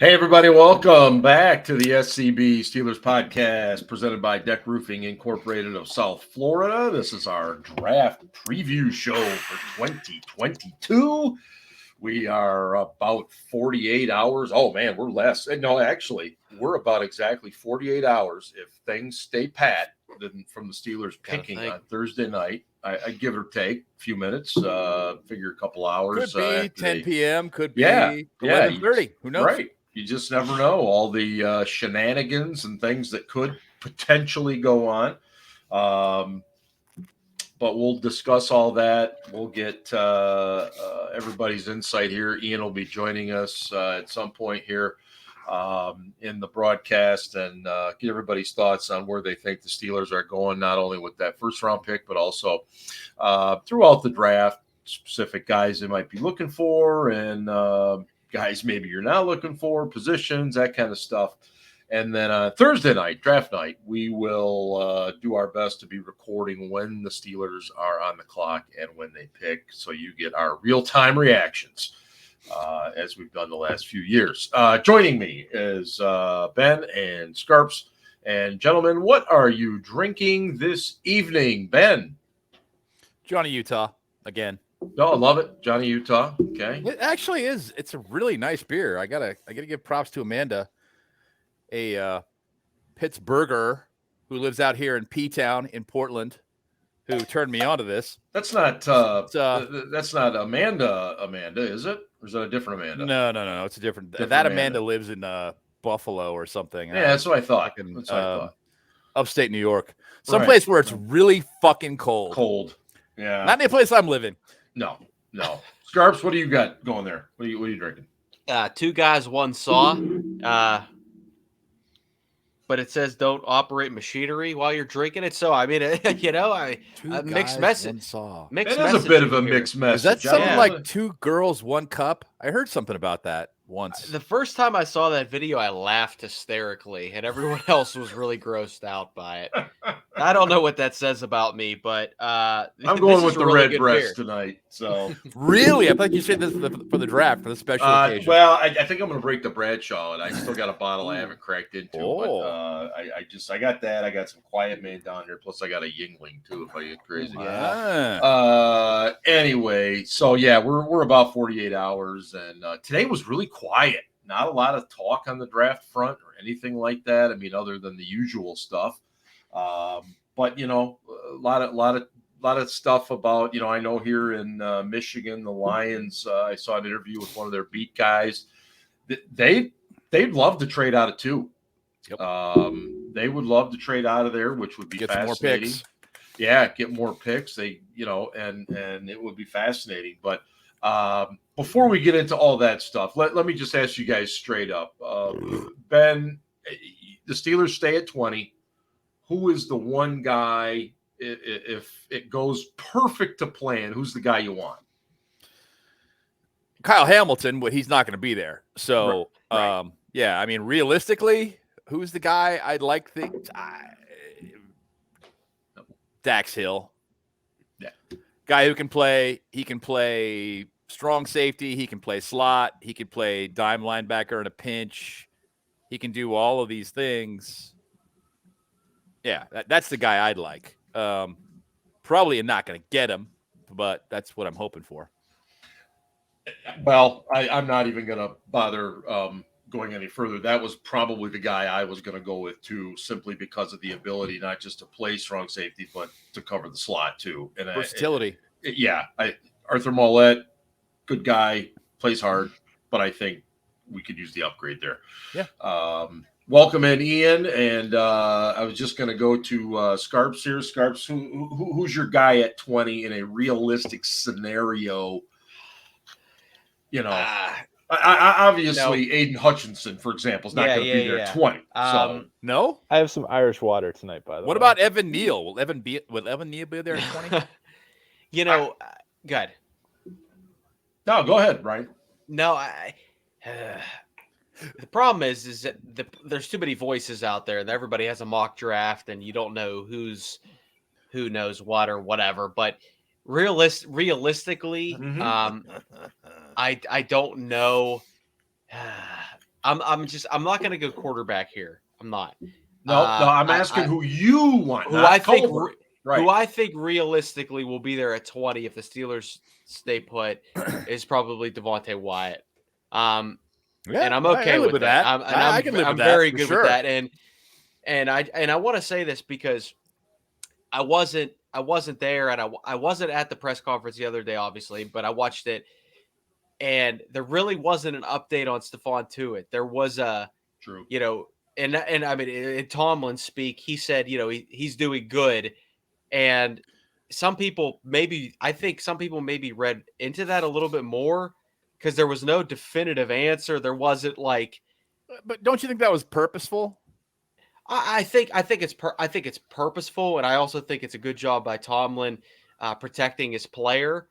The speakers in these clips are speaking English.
Hey, everybody, welcome back to the SCB Steelers Podcast presented by DEK Roofing Incorporated of South Florida. This is our draft preview show for 2022. We are about 48 hours. Oh, man, we're less. No, actually, we're about exactly 48 hours if things stay pat from the Steelers picking on Thursday night. I give or take a few minutes, figure a couple hours. Could be 10 p.m., could be 11:30. Who knows? Right. You just never know all the shenanigans and things that could potentially go on. But we'll discuss all that. We'll get everybody's insight here. Ian will be joining us at some point here in the broadcast and get everybody's thoughts on where they think the Steelers are going, not only with that first round pick, but also throughout the draft, specific guys they might be looking for and guys maybe you're not looking for, positions, that kind of stuff. And then Thursday night, draft night, we will do our best to be recording when the Steelers are on the clock and when they pick, so you get our real-time reactions as we've done the last few years. Joining me is Ben and Scarps. And gentlemen, what are you drinking this evening? Ben? Johnny Utah, again. Oh, I love it. Johnny Utah. Okay. It actually is. It's a really nice beer. I gotta give props to Amanda, a Pittsburgher who lives out here in P-Town in Portland, who turned me on to this. That's not Amanda, is it? Or is that a different Amanda? No. It's a different that Amanda lives in Buffalo or something. Yeah, that's what I thought. That's what I thought. Upstate New York. Someplace where it's really fucking cold. Cold. Yeah. Not any place I'm living. No. Scarps, what do you got going there? What are you drinking? Two guys, one saw. But it says don't operate machinery while you're drinking it. So I mean, mixed message. It is a bit of a mixed message. Is that something like two girls, one cup? I heard something about that once. The first time I saw that video, I laughed hysterically, and everyone else was really grossed out by it. I don't know what that says about me, but I'm going with the red breast tonight. So really, I thought you said this for the draft for the special occasion. Well, I think I'm going to break the Bradshaw, and I still got a bottle I haven't cracked into. But I got that. I got some Quiet Man down here. Plus, I got a Yingling too. If I get crazy. Anyway, so yeah, we're about 48 hours, and today was really quiet. Not a lot of talk on the draft front or anything like that. I mean, other than the usual stuff. But a lot of stuff about, I know here in Michigan, the Lions, I saw an interview with one of their beat guys. They'd love to trade out of 2. Yep. They would love to trade out of there, which would be fascinating. More picks. Yeah, get more picks. They, and it would be fascinating. But before we get into all that stuff, let me just ask you guys straight up. Ben, the Steelers stay at 20. Who is the one guy, if it goes perfect to plan, who's the guy you want? Kyle Hamilton, but he's not going to be there. So, right. Yeah, I mean, realistically, who's the guy I'd like Dax Hill. Yeah. Guy who can play. He can play strong safety. He can play slot. He can play dime linebacker in a pinch. He can do all of these things. Yeah, that's the guy I'd like. Probably not going to get him, but that's what I'm hoping for. Well, I'm not even going to bother going any further. That was probably the guy I was going to go with too, simply because of the ability not just to play strong safety, but to cover the slot too. And versatility. Arthur Mollett, good guy, plays hard, but I think we could use the upgrade there. Yeah. Welcome in, Ian, and I was just going to go to Scarps here. Scarps, who's your guy at 20 in a realistic scenario? Obviously, Aiden Hutchinson, for example, is not going to be there at 20. No? I have some Irish water tonight, by the way. What about Evan Neal? Will Evan Neal be there at 20? Good. No, go ahead, Ryan. No, the problem is that there's too many voices out there, and everybody has a mock draft, and you don't know who knows what or whatever. But realistically, I don't know. I'm not going to go quarterback here. I'm not. No, I'm asking who you want. Who I think right. Who I think realistically will be there at 20 if the Steelers stay put is probably Devontae Wyatt. And I'm okay with that. I can live with that. I'm very good with that. And I want to say this because I wasn't there, and I wasn't at the press conference the other day, obviously, but I watched it, and there really wasn't an update on Stephon Tuitt. There was True. And I mean, in Tomlin's speak, he said, he's doing good, and I think some people maybe read into that a little bit more because there was no definitive answer. There wasn't like, but don't you think that was purposeful? I think it's purposeful, and I also think it's a good job by Tomlin protecting his player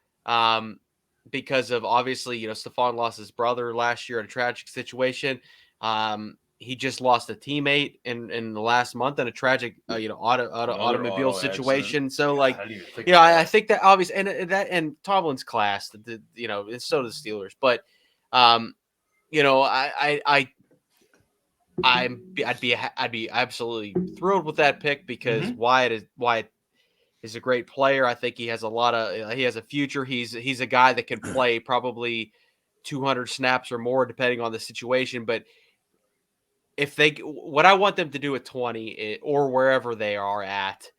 because of obviously Stephon lost his brother last year in a tragic situation. He just lost a teammate in the last month in a tragic automobile situation. Accident. So I think that obviously and Tomlin's class, and so does the Steelers, but I'd be absolutely thrilled with that pick because Wyatt is a great player. I think he has he has a future. He's a guy that can play probably 200 snaps or more depending on the situation. But what I want them to do at 20 or wherever they are at,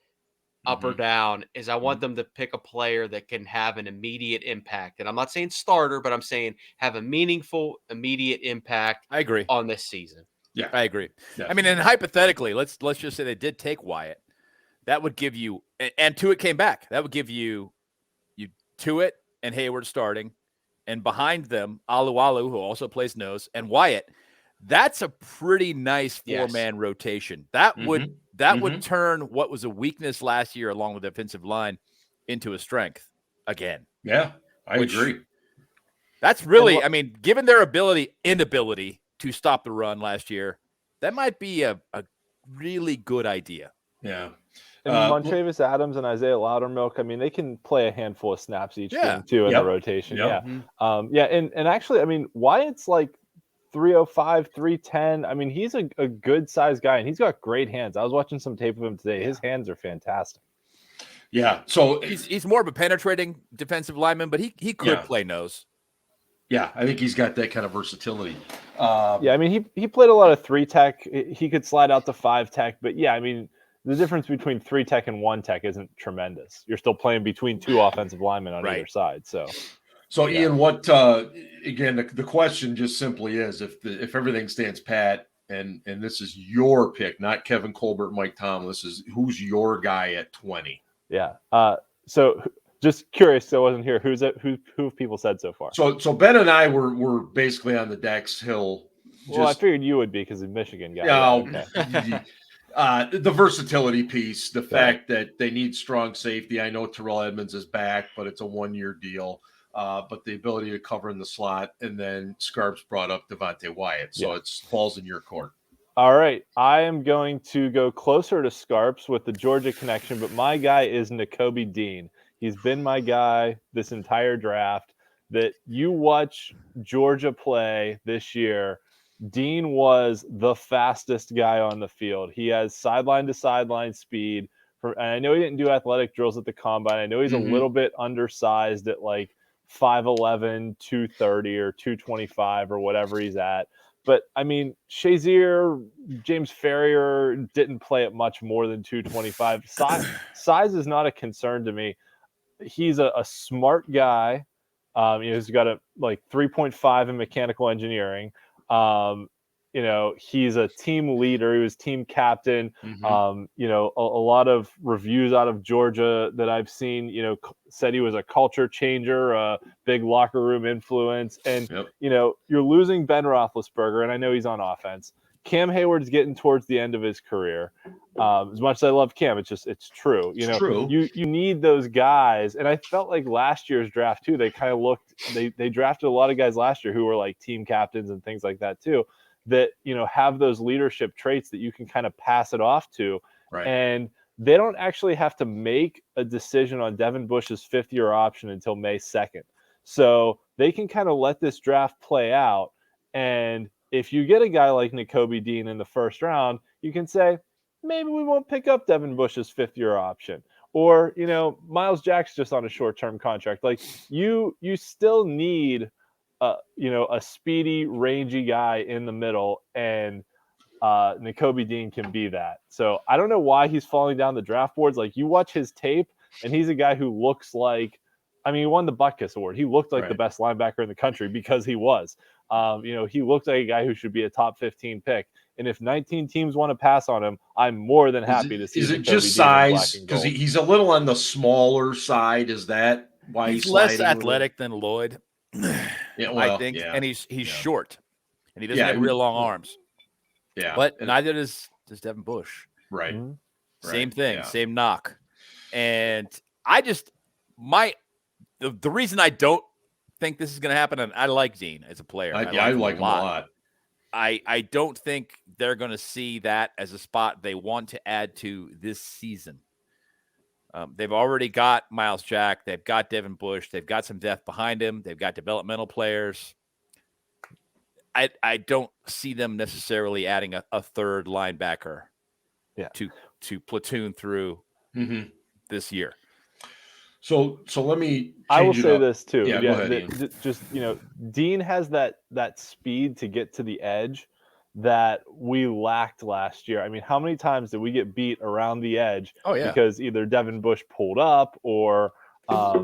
up or down, is I want them to pick a player that can have an immediate impact. And I'm not saying starter, but I'm saying have a meaningful, immediate impact. I agree on this season. Yeah, I agree. Yeah. I mean, and hypothetically, let's just say they did take Wyatt. That would give you, and Tuitt came back. That would give you Tuitt and Hayward starting, and behind them, Alualu, who also plays nose, and Wyatt. That's a pretty nice four-man rotation. That would turn what was a weakness last year, along with the offensive line, into a strength again. Yeah, I agree. That's really, I mean, given their inability to stop the run last year, that might be a really good idea. Yeah. And Montravius Adams and Isaiah Loudermilk, I mean, they can play a handful of snaps each game too in the rotation. Yep. Yeah. And actually, I mean, Wyatt's like 305, 310. I mean, he's a good sized guy, and he's got great hands. I was watching some tape of him today. His hands are fantastic. Yeah. So he's more of a penetrating defensive lineman, but he could play nose. Yeah, I think he's got that kind of versatility. I mean, he played a lot of 3-tech. He could slide out to 5-tech, but yeah, I mean, the difference between 3-tech and 1-tech isn't tremendous. You're still playing between two offensive linemen on either side. So Ian, what again? The question just simply is: if everything stands pat, and this is your pick, not Kevin Colbert, Mike Tomlin. This is who's your guy at 20. Yeah. So just curious, so I wasn't here. Who have people said so far? So Ben and I were basically on the Dex Hill. Well, I figured you would be because of Michigan guy. The versatility piece, the fact that they need strong safety. I know Terrell Edmonds is back, but it's a 1-year deal. But the ability to cover in the slot, and then Scarps brought up Devontae Wyatt, so it falls in your court. All right, I am going to go closer to Scarps with the Georgia connection, but my guy is Nakobe Dean. He's been my guy this entire draft. That you watch Georgia play this year, Dean was the fastest guy on the field. He has sideline to sideline speed. And I know he didn't do athletic drills at the combine. I know he's a little bit undersized at like 5'11", 230 or 225 or whatever he's at. But I mean, Shazier, James Ferrier didn't play at much more than 225. Size is not a concern to me. He's a smart guy. He's got a 3.5 in mechanical engineering. He's a team leader. He was team captain. A lot of reviews out of Georgia that I've seen, said he was a culture changer, a big locker room influence. And, you're losing Ben Roethlisberger, and I know he's on offense. Cam Hayward's getting towards the end of his career. As much as I love Cam, it's true. True. You need those guys. And I felt like last year's draft too, they kind of they drafted a lot of guys last year who were like team captains and things like that too, that, have those leadership traits that you can kind of pass it off to. Right. And they don't actually have to make a decision on Devin Bush's 5th-year option until May 2nd. So they can kind of let this draft play out. And if you get a guy like Nakobe Dean in the first round, you can say, maybe we won't pick up Devin Bush's fifth-year option. Or, Miles Jack's just on a short-term contract. Like, you still need, a speedy, rangy guy in the middle, and Nakobe Dean can be that. So I don't know why he's falling down the draft boards. Like, you watch his tape, and he's a guy who looks like, he won the Butkus Award. He looked like the best linebacker in the country because he was. He looked like a guy who should be a top 15 pick. And if 19 teams want to pass on him, I'm more than happy to see. Is it just size? Because he's a little on the smaller side. Is that why he's less athletic than Lloyd? Yeah, I think, and he's short, and he doesn't have real long arms. Yeah, but neither does Devin Bush. Right. Mm-hmm. Same thing, same knock. And I just the reason I don't think this is going to happen, and I like Dean as a player. I like him a lot. I don't think they're going to see that as a spot they want to add to this season. They've already got Miles Jack. They've got Devin Bush. They've got some depth behind him. They've got developmental players. I don't see them necessarily adding a third linebacker to platoon through this year. So let me. I will say this too. Yeah, go ahead, just Dean has that speed to get to the edge that we lacked last year. I mean, how many times did we get beat around the edge? Oh yeah, because either Devin Bush pulled up or or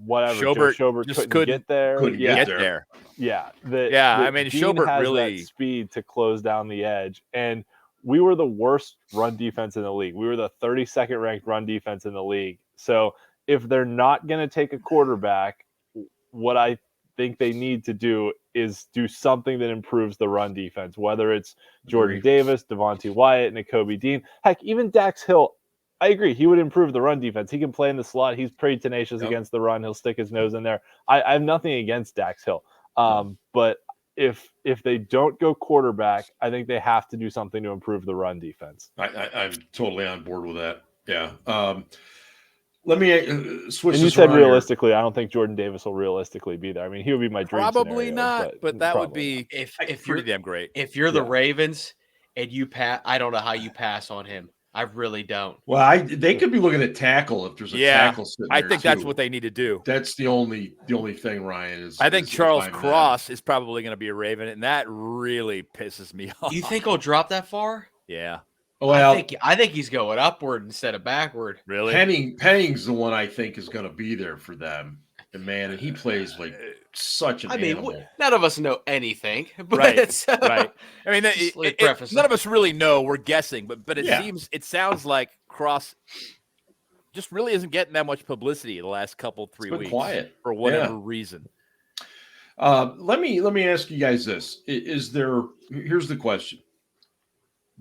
whatever. Schobert just couldn't get there. Couldn't get there. Yeah. I mean, Dean Schobert has really that speed to close down the edge, and we were the worst run defense in the league. We were the 32nd ranked run defense in the league. So if they're not going to take a quarterback, what I think they need to do is do something that improves the run defense, whether it's Jordan Davis, Devontae Wyatt, Nakobe Dean. Heck, even Dax Hill, I agree. He would improve the run defense. He can play in the slot. He's pretty tenacious against the run. He'll stick his nose in there. I have nothing against Dax Hill. But if they don't go quarterback, I think they have to do something to improve the run defense. I'm totally on board with that. Yeah. Let me switch. And you said realistically, I don't think Jordan Davis will realistically be there. I mean, he would be my dream. Probably scenario, not, but that would be if pretty damn great. If you're the Ravens and you pass, I don't know how you pass on him. I really don't. Well, they could be looking at tackle if there's a tackle sitting there. I think that's what they need to do. That's the only thing, Ryan, is. I think Charles Cross is probably going to be a Raven, and that really pisses me off. You think he'll drop that far? Yeah. Well, I think he's going upward instead of backward. Really? Penning's the one I think is going to be there for them. And man, and he plays like such an animal. None of us know anything, but right. Right. I mean, none of us really know. We're guessing, but it sounds like Cross just really isn't getting that much publicity the last three weeks. Quiet for whatever reason. Let me ask you guys this: here's the question.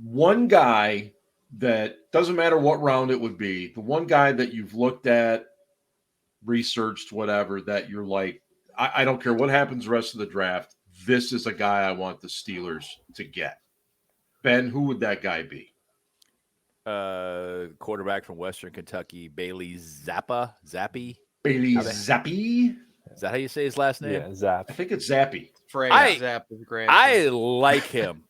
One guy that doesn't matter what round it would be, the one guy that you've looked at, researched, whatever, that you're like, I don't care what happens the rest of the draft. This is a guy I want the Steelers to get. Ben, who would that guy be? Quarterback from Western Kentucky, Bailey Zappi. Bailey Zappi? Is that how you say his last name? Yeah, Zapp. I think it's Zappi. I like him.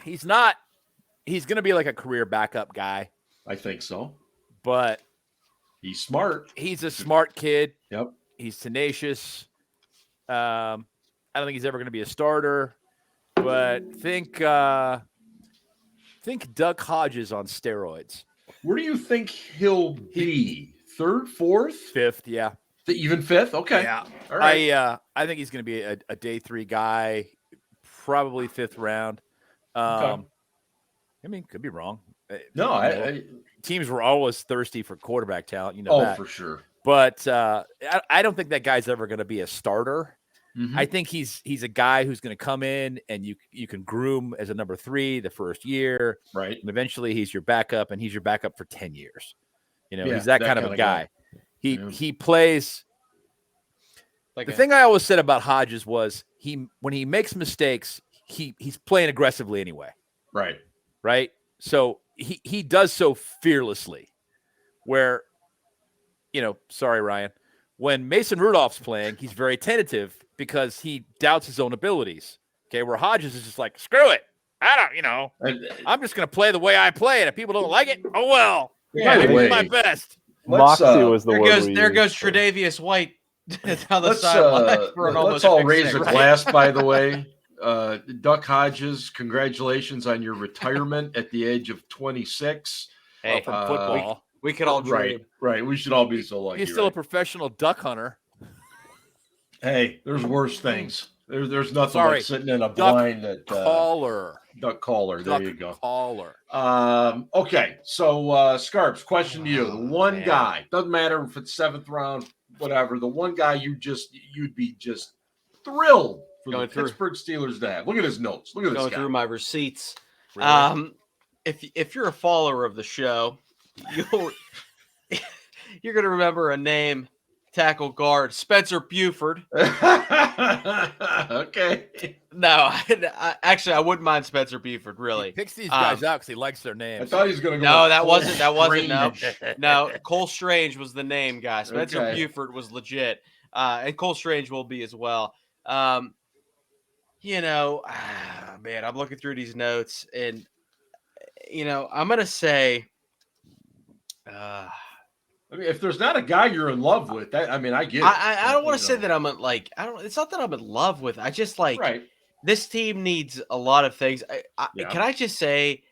He's going to be like a career backup guy. I think so. But he's smart. He's a smart kid. Yep. He's tenacious. I don't think he's ever going to be a starter, but think Duck Hodges on steroids. Where do you think he'll be? Third, fourth, fifth? Yeah. Even fifth? Okay. Yeah. All right. I think he's going to be a day 3 guy, probably 5th round. Okay. I mean, could be wrong. No, teams were always thirsty for quarterback talent. You know that. For sure. But I don't think that guy's ever going to be a starter. Mm-hmm. I think he's a guy who's going to come in and you can groom as a number 3 the first year. Right. And eventually he's your backup, and he's your backup for 10 years. He's that kind of a guy. He plays. The thing I always said about Hodges was when he makes mistakes, he's playing aggressively anyway. Right. Right. So he does so fearlessly where, sorry, Ryan, When Mason Rudolph's playing, he's very tentative because he doubts his own abilities. Okay, where Hodges is just like, screw it. I'm just going to play the way I play, and if people don't like it, oh well. By the I do way, my best. Moxie was the word we There goes used. Tre'Davious White down the let's sideline for an let's almost all pick raise six. a glass. By the way, Duck Hodges, congratulations on your retirement at the age of 26. Hey, From football. we could all dream. Right. We should all be so lucky. He's still a right? professional duck hunter. Hey, there's worse things. There's nothing Sorry, like sitting in a duck blind at Caller. duck caller. There Duck you go. caller. Okay, so Scarps, question to you: the one guy, doesn't matter if it's 7th round, whatever. The one guy you'd be just thrilled for Going the through. Pittsburgh Steelers to have. Look at his notes. Look at this Going guy. through my receipts. Really? If you're a follower of the show, you're going to remember a name, tackle guard Spencer Buford. Okay. No, I wouldn't mind Spencer Buford, really. He picks these guys out because he likes their I names. thought he was going to go. No, with that Cole wasn't. No, Strange. no. Cole Strange was the name, guy. Spencer Okay. Buford was legit, and Cole Strange will be as well. Man, I'm looking through these notes, and I'm gonna say, I mean, if there's not a guy you're in love with, I get it. I don't want to You say know. that I'm like I don't. It's not that I'm in love with. I just like Right. this team needs a lot of things. Yeah. Can I just say,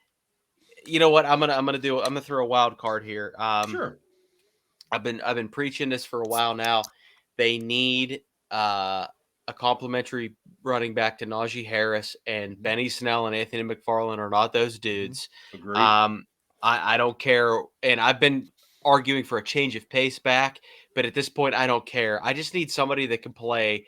you know what? I'm gonna throw a wild card here. Sure. I've been preaching this for a while now. They need a complimentary running back to Najee Harris, and Benny Snell and Anthony McFarland are not those dudes. Agree. I don't care, and I've been arguing for a change of pace back, but at this point, I don't care. I just need somebody that can play,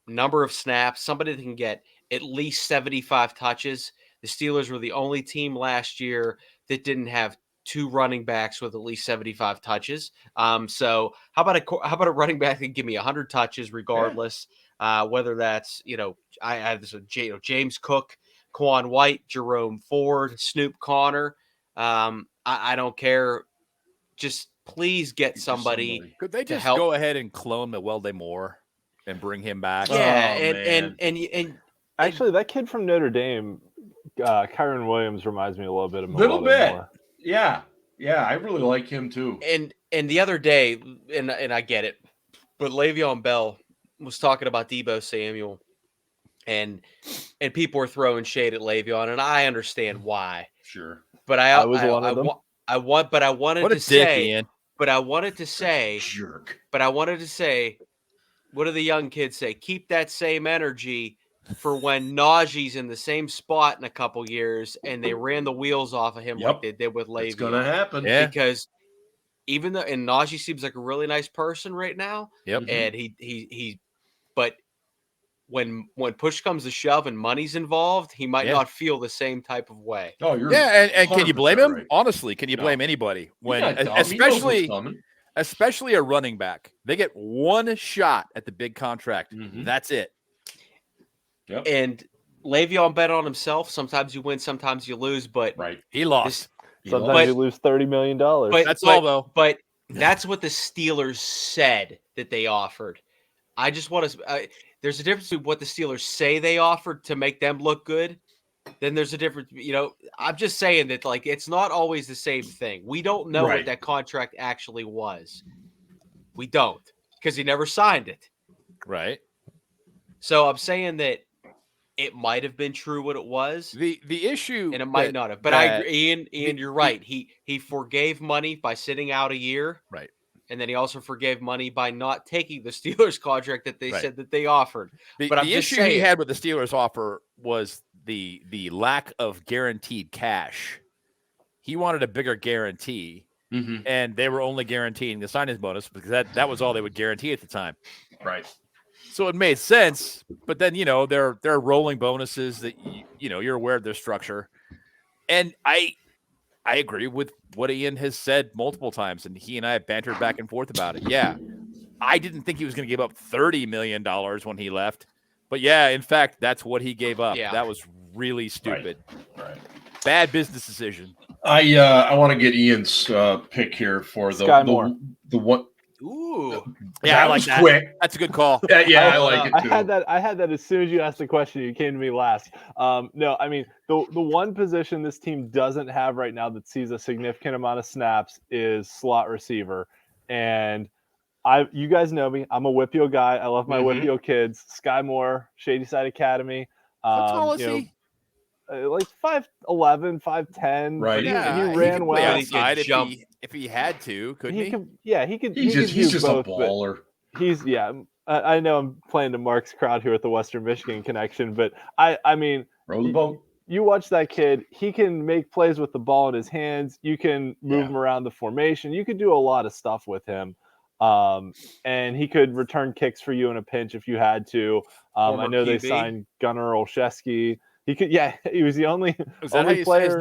number of snaps, somebody that can get at least 75 touches. The Steelers were the only team last year that didn't have 2 running backs with at least 75 touches. So how about a running back that can give me 100 touches regardless, whether that's, I have this James Cook, Quan White, Jerome Ford, Snoop Connor. I don't care. Just please get somebody. Could they to just help. go ahead and clone Mewelde Moore and bring him back? Yeah, Oh, and Actually, that kid from Notre Dame, Kyron Williams, reminds me a little bit of Little Mewelde bit. Moore. Yeah. I really like him too. and the other day, and I get it, but Le'Veon Bell was talking about Deebo Samuel, and people were throwing shade at Le'Veon, and I understand why. Sure. But I was one of them. I wanted What a to dick, say, Ian. but I wanted to say, Jerk. what do the young kids say? Keep that same energy for when Najee's in the same spot in a couple years and they ran the wheels off of him like Yep. they did with Le'Veon. It's gonna happen. Yeah. Because even though, and Najee seems like a really nice person right now, Yep. and but when push comes to shove and money's involved, he might Yeah. not feel the same type of way. Oh, you're Yeah, and can you blame 100% him? right. Honestly, can you No. blame anybody when, He's not dumb. He knows what's coming. especially a running back? They get one shot at the big contract. Mhm. That's it. Yep. And Le'Veon bet on himself. Sometimes you win, sometimes you lose, but Right. He lost. Sometimes But- you lose $30 million. but That's but, all, though. But that's what the Steelers said that they offered. I just want to. There's a difference between what the Steelers say they offered to make them look good. Then there's a difference. I'm just saying that it's not always the same thing. We don't know Right. what that contract actually was. We don't, because he never signed it. Right. So I'm saying that it might have been true what it was, The issue, and it might that- not have. But I that- agree, Ian, you're right. He forgave money by sitting out a year. Right. And then he also forgave money by not taking the Steelers contract that they Right. said that they offered. The, But I'm the just issue he saying. had with the Steelers offer was the lack of guaranteed cash. He wanted a bigger guarantee, Mm-hmm. and they were only guaranteeing the signing bonus because that was all they would guarantee at the time. Right. So it made sense. But then there are rolling bonuses that you're aware of their structure, and I agree with what Ian has said multiple times, and he and I have bantered back and forth about it. Yeah, I didn't think he was going to give up $30 million when he left, but yeah, in fact, that's what he gave up. Yeah. That was really stupid. Right. Bad business decision. I want to get Ian's pick here for Sky Moore. the one. Ooh. Yeah, that I like was that. quick. That's a good call. Yeah, I like it I too. had that as soon as you asked the question. You came to me last. No, I mean the one position this team doesn't have right now that sees a significant amount of snaps is slot receiver, and you guys know me. I'm a Whippio guy. I love my Whippio kids. Sky Moore, Shady Side Academy. How tall is he? Like 5'11", 5'10". Right. He He ran could well. play He could outside jump. if he had to, couldn't he? He could. He's just do a both, but baller. I know I'm playing to Mark's crowd here with the Western Michigan connection, but I mean, Row the boat. you watch that kid. He can make plays with the ball in his hands. You can move him around the formation. You could do a lot of stuff with him. And he could return kicks for you in a pinch if you had to. I know they signed Gunnar Olszewski. He could. Yeah, he was the only player. Only player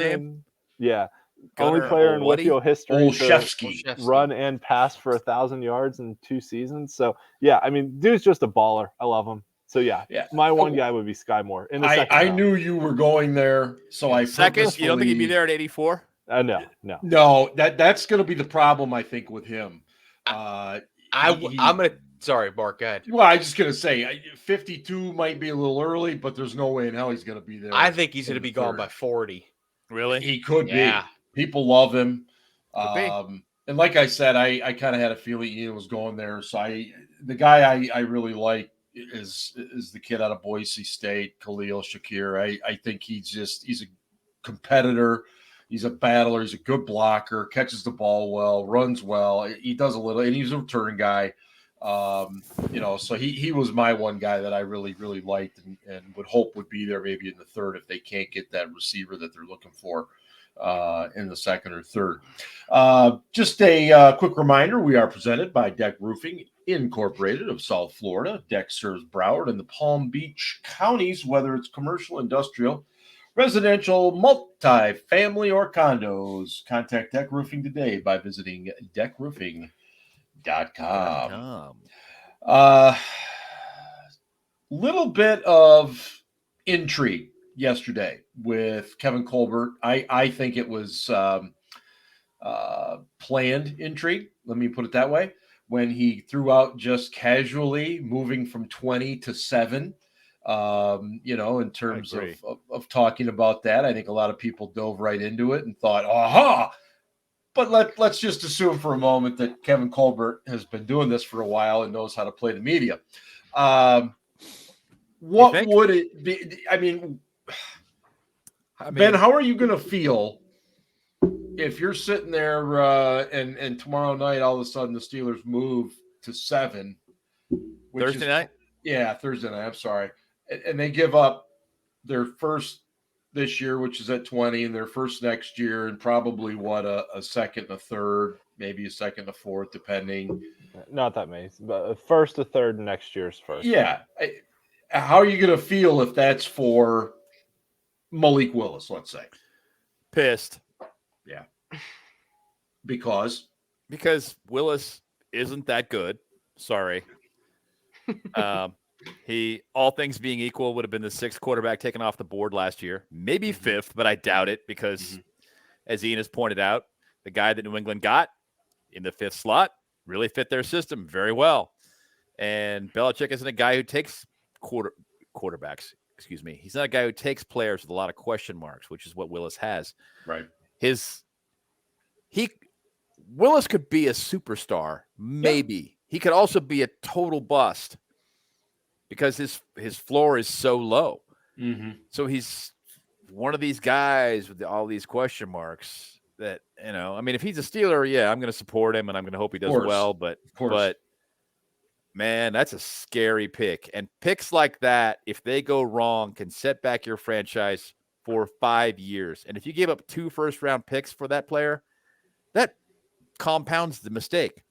in Whippio history to run and pass for 1,000 yards in 2 seasons. So yeah, I mean, dude's just a baller. I love him. So yeah. My one guy would be Sky Moore in the second round. I knew you were going there, so I second. You don't think he'd be there at 84? No. That's going to be the problem, I think, with him. I'm gonna. Sorry, Mark. Go ahead. Well, I was just gonna say 52 might be a little early, but there's no way in hell he's gonna be there. I think he's gonna be gone by 40. Really? He could be. People love him. And like I said, I kind of had a feeling Ian was going there. So the guy I really like is the kid out of Boise State, Khalil Shakir. I think he's a competitor. He's a battler. He's a good blocker, catches the ball well, runs well. He does a little, and he's a return guy. So he was my one guy that I really, really liked and would hope would be there maybe in the third if they can't get that receiver that they're looking for in the second or third. Just a quick reminder, we are presented by DEK Roofing Incorporated of South Florida. DEK serves Broward and the Palm Beach counties, whether it's commercial, industrial, residential, multi-family, or condos. Contact DEK Roofing today by visiting dekroofing.com. Little bit of intrigue yesterday with Kevin Colbert. I think it was planned intrigue. Let me put it that way. When he threw out just casually moving from 20 to 7. In terms of talking about that, I think a lot of people dove right into it and thought, aha. But let's just assume for a moment that Kevin Colbert has been doing this for a while and knows how to play the media. What would it be? I mean, Ben, how are you going to feel if you're sitting there and tomorrow night all of a sudden the Steelers move to 7? Thursday night? Yeah, Thursday night. I'm sorry. And they give up their first this year, which is at 20, and their first next year, and probably a second and a third, maybe a second and a fourth, depending. Not that many, but first, a third, next year's first. Yeah. How are you going to feel if that's for Malik Willis, let's say? Pissed. Yeah. Because Willis isn't that good. Sorry. He, all things being equal, would have been the 6th quarterback taken off the board last year. Maybe 5th, but I doubt it because, as Ian has pointed out, the guy that New England got in the 5th slot really fit their system very well. And Belichick isn't a guy who takes quarterbacks. Excuse me. He's not a guy who takes players with a lot of question marks, which is what Willis has. Right. Willis could be a superstar, maybe. Yeah. He could also be a total bust because his floor is so low. Mm-hmm. So he's one of these guys with all these question marks that, I mean, if he's a Steeler, yeah, I'm going to support him and I'm going to hope he does well. But man, that's a scary pick. And picks like that, if they go wrong, can set back your franchise for 5 years. And if you give up 2 first-round picks for that player, that compounds the mistake.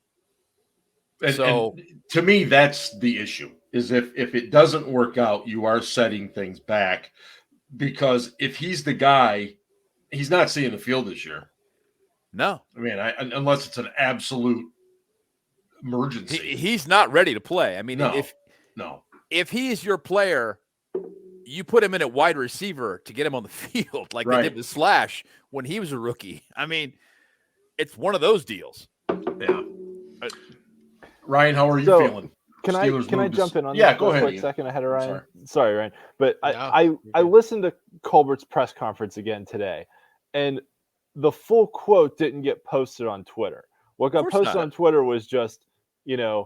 And to me, that's the issue, is if it doesn't work out, you are setting things back. Because if he's the guy, he's not seeing the field this year. No. I mean, unless it's an absolute emergency. He's not ready to play. I mean, if he is your player, you put him in at wide receiver to get him on the field like they did with Slash when he was a rookie. I mean, it's one of those deals. Yeah. Ryan, how are you feeling? Can I jump in on that? Yeah, go ahead. For a second ahead of Ryan? Sorry, Ryan. But I listened to Colbert's press conference again today, and the full quote didn't get posted on Twitter. What got posted on Twitter was just, I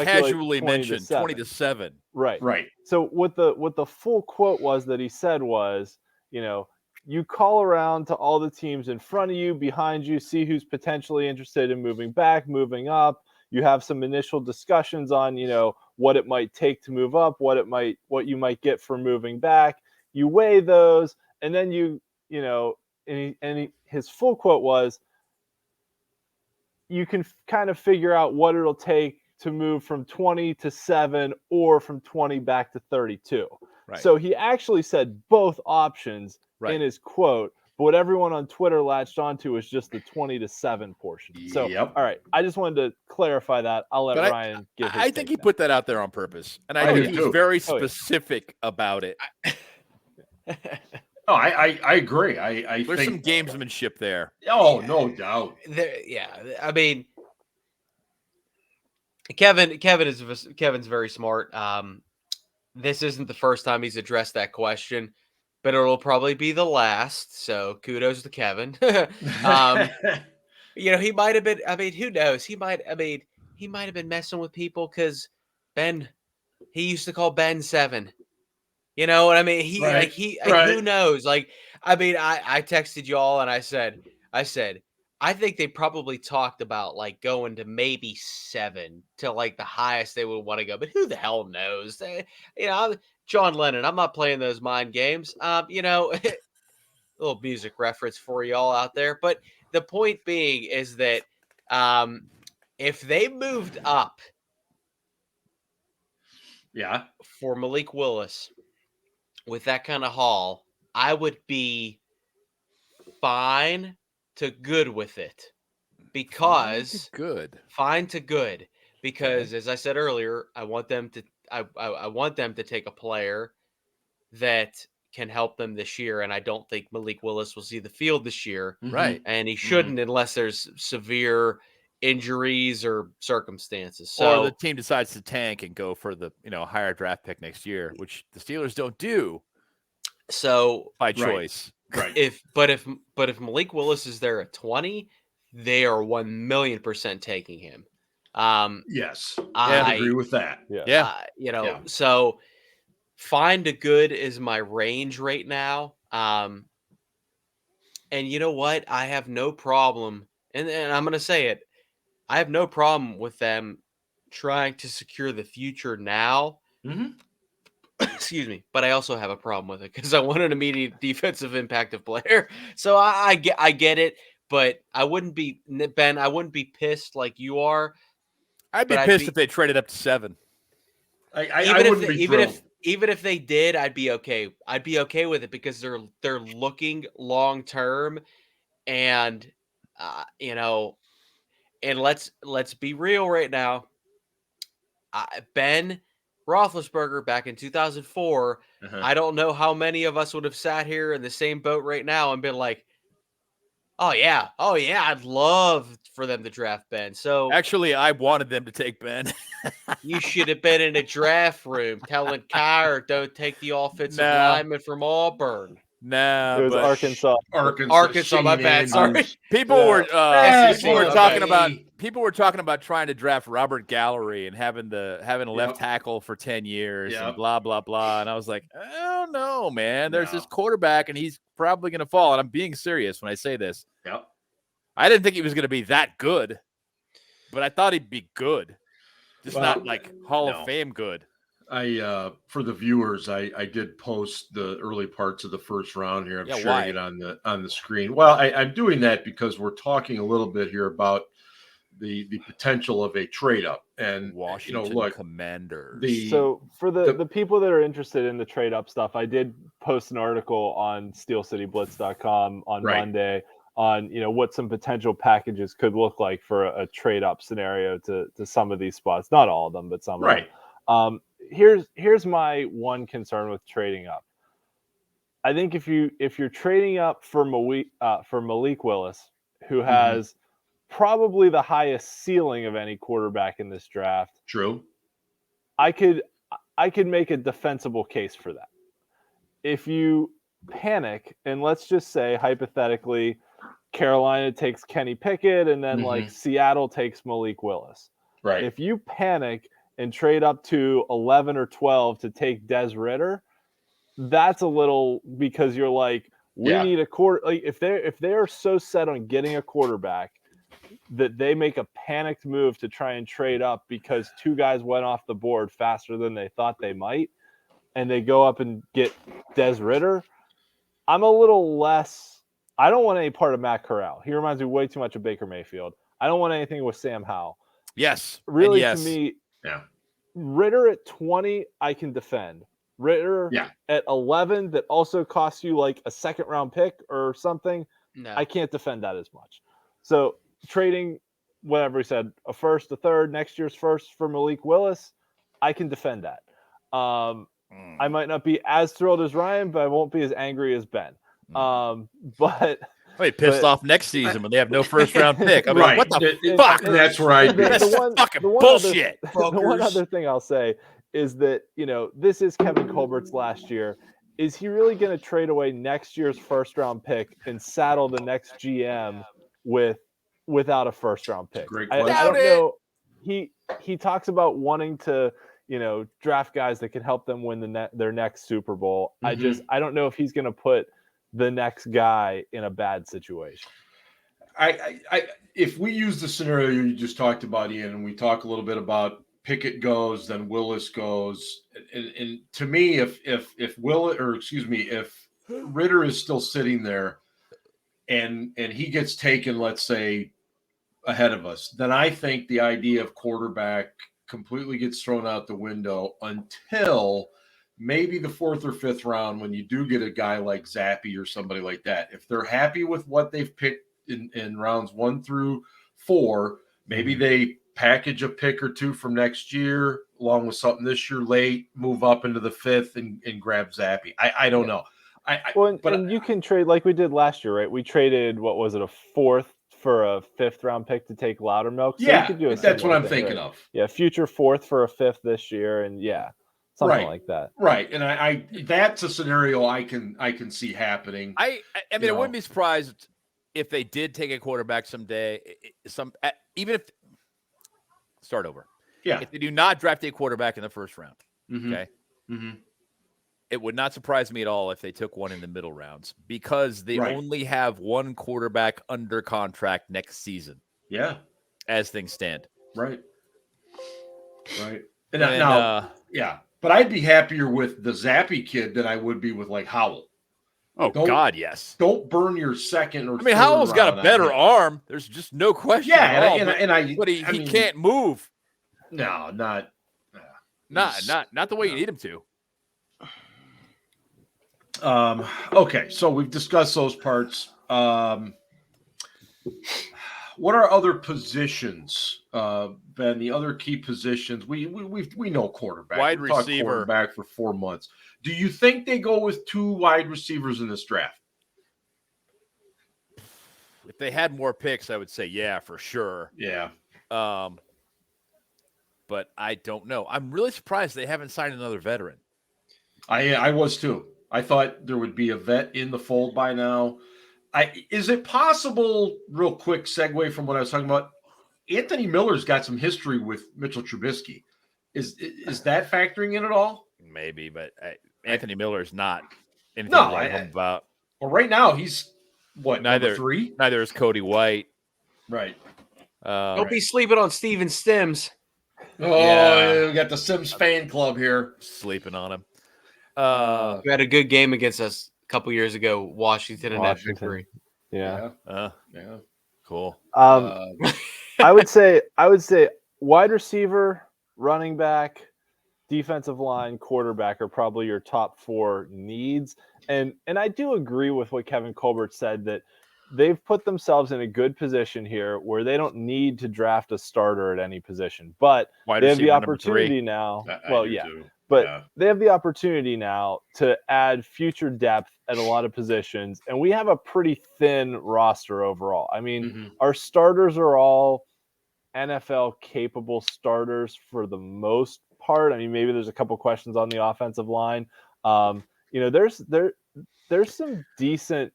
casually mentioned 20-7. Right. So what the full quote was that he said was, you call around to all the teams in front of you, behind you, see who's potentially interested in moving back, moving up. You have some initial discussions on, what it might take to move up, what you might get for moving back. You weigh those, and then his full quote was, you can kind of figure out what it'll take to move from 20 to 7 or from 20 back to 32. Right. So he actually said both options in his quote, but what everyone on Twitter latched onto is just the 20 to 7 portion. So, all right, I just wanted to clarify that. I'll let Ryan give his I think he put that out there on purpose, and I think he was very specific about it. No, I agree. I There's think some gamesmanship there. Oh, no doubt. I mean, Kevin's very smart. This isn't the first time he's addressed that question, but it'll probably be the last. So kudos to Kevin. He might have been. I mean, who knows? He might have been messing with people because he used to call Ben 7. You know what I mean? Who knows? Like, I mean, I texted y'all and I said, I think they probably talked about like going to maybe 7 to like the highest they would want to go, but who the hell knows? John Lennon, I'm not playing those mind games. Little music reference for y'all out there. But the point being is that if they moved up for Malik Willis with that kind of haul, I would be fine to good with it, because fine to good, because as I said earlier, I want them to take a player that can help them this year, and I don't think Malik Willis will see the field this year, right? And he shouldn't unless there's severe injuries or circumstances. So or the team decides to tank and go for the higher draft pick next year, which the Steelers don't do. So by choice. Right. If Malik Willis is there at 20, they are 1,000,000% taking him. Yes, I agree with that. So fine to good is my range right now. And you know what? I have no problem, and I'm going to say it. I have no problem with them trying to secure the future now. Mm-hmm. Excuse me, but I also have a problem with it because I want an immediate defensive impactive player. So I get it, but I wouldn't be pissed like you are. I'd be pissed if they traded up to 7. Even if they did, I'd be okay. I'd be okay with it because they're looking long term, and and let's be real right now. Ben Roethlisberger back in 2004, I don't know how many of us would have sat here in the same boat right now and been like, oh yeah, I'd love for them to draft Ben. So actually, I wanted them to take Ben. You should have been in a draft room telling Kyre, don't take the offensive lineman from Auburn. No, it was Arkansas. Arkansas, my bad. Sorry. People were talking about trying to draft Robert Gallery and having a left tackle for 10 years and blah blah blah. And I was like, oh no, man. There's this quarterback and he's probably going to fall. And I'm being serious when I say this. Yep. I didn't think he was going to be that good, but I thought he'd be good. Just not like Hall of Fame good. For the viewers, I did post the early parts of the first round here. I'm sharing it on the screen. Well, I'm doing that because we're talking a little bit here about the potential of a trade up and Washington Commanders. So for the people that are interested in the trade up stuff, I did post an article on SteelCityBlitz.com on Monday on what some potential packages could look like for a trade up scenario to some of these spots. Not all of them, but some. Right. Of them. Here's my one concern with trading up. I think if you're trading up for Malik Willis, who has probably the highest ceiling of any quarterback in this draft, True. I could make a defensible case for that. If you panic, and let's just say hypothetically, Carolina takes Kenny Pickett, and then like Seattle takes Malik Willis. Right. If you panic and trade up to 11 or 12 to take Des Ridder, that's a little, because you're like, we need a quarter. Like if they're so set on getting a quarterback that they make a panicked move to try and trade up because two guys went off the board faster than they thought they might, and they go up and get Des Ridder, I'm a little less. I don't want any part of Matt Corral. He reminds me way too much of Baker Mayfield. I don't want anything with Sam Howell. Yes. Really, yes. to me, Yeah. Ridder at 20, I can defend. Ridder at 11, that also costs you like a second round pick or something. No. I can't defend that as much. So trading, whatever we said, a first, a third, next year's first for Malik Willis, I can defend that. I might not be as thrilled as Ryan, but I won't be as angry as Ben. But I'll be pissed off next season when they have no first round pick. I mean, Right. what the fuck? That's where I'd be. That's fucking bullshit. The one other thing I'll say is that, this is Kevin Colbert's last year. Is he really going to trade away next year's first round pick and saddle the next GM without a first round pick? Great I question. don't know. He talks about wanting to, draft guys that can help them win their next Super Bowl. I don't know if he's going to put the next guy in a bad situation. If we use the scenario you just talked about, Ian, and we talk a little bit about Pickett goes, then Willis goes, and to me, if Ridder is still sitting there, and he gets taken, let's say, ahead of us, then I think the idea of quarterback completely gets thrown out the window until maybe the fourth or fifth round, when you do get a guy like Zappe or somebody like that. If they're happy with what they've picked in rounds 1 through 4, maybe they package a pick or two from next year along with something this year late, move up into the 5th and grab Zappe. I don't know. And you can trade like we did last year, right? We traded, what was it, a 4th for a 5th round pick to take Loudermilk. So yeah, you could do that's what I'm thing, thinking right? of. Yeah, future 4th for a 5th this year, and something like that. Right, and I that's a scenario I can see happening. I mean, I wouldn't be surprised if they did take a quarterback someday. Even if start over. Yeah. If they do not draft a quarterback in the first round, okay. It would not surprise me at all if they took one in the middle rounds, because they only have one quarterback under contract next season. Yeah. As things stand. Right. And now, but I'd be happier with the Zappe kid than I would be with like Howell. Oh, God, yes. Don't burn your second or I mean, Howell's got a better arm. There's just no question at all. But he can't move. No, not the way you need him to. Okay, so we've discussed those parts. What are other positions, Ben? The other key positions we know quarterback, wide receiver, quarterback for 4 months. Do you think they go with 2 wide receivers in this draft? If they had more picks, I would say yeah, for sure. Yeah. But I don't know. I'm really surprised they haven't signed another veteran. I was too. I thought there would be a vet in the fold by now. Is it possible, real quick segue from what I was talking about, Anthony Miller's got some history with Mitchell Trubisky. Is that factoring in at all? Maybe, but Anthony Miller's not anything to write home about. Well, right now he's neither 3? Neither is Cody White. Right. Don't be sleeping on Steven Stims. Oh, we got the Sims fan club here. Sleeping on him. We had a good game against us a couple years ago, Washington and that victory. Yeah. Cool. I would say wide receiver, running back, defensive line, quarterback are probably your top 4 needs. And I do agree with what Kevin Colbert said, that they've put themselves in a good position here where they don't need to draft a starter at any position, but Wide they have the receiver number 3. opportunity now. I do too. But Yeah. they have the opportunity now to add future depth at a lot of positions, and we have a pretty thin roster overall. I mean, our starters are all NFL capable starters for the most part. I mean, maybe there's a couple questions on the offensive line. There's some decent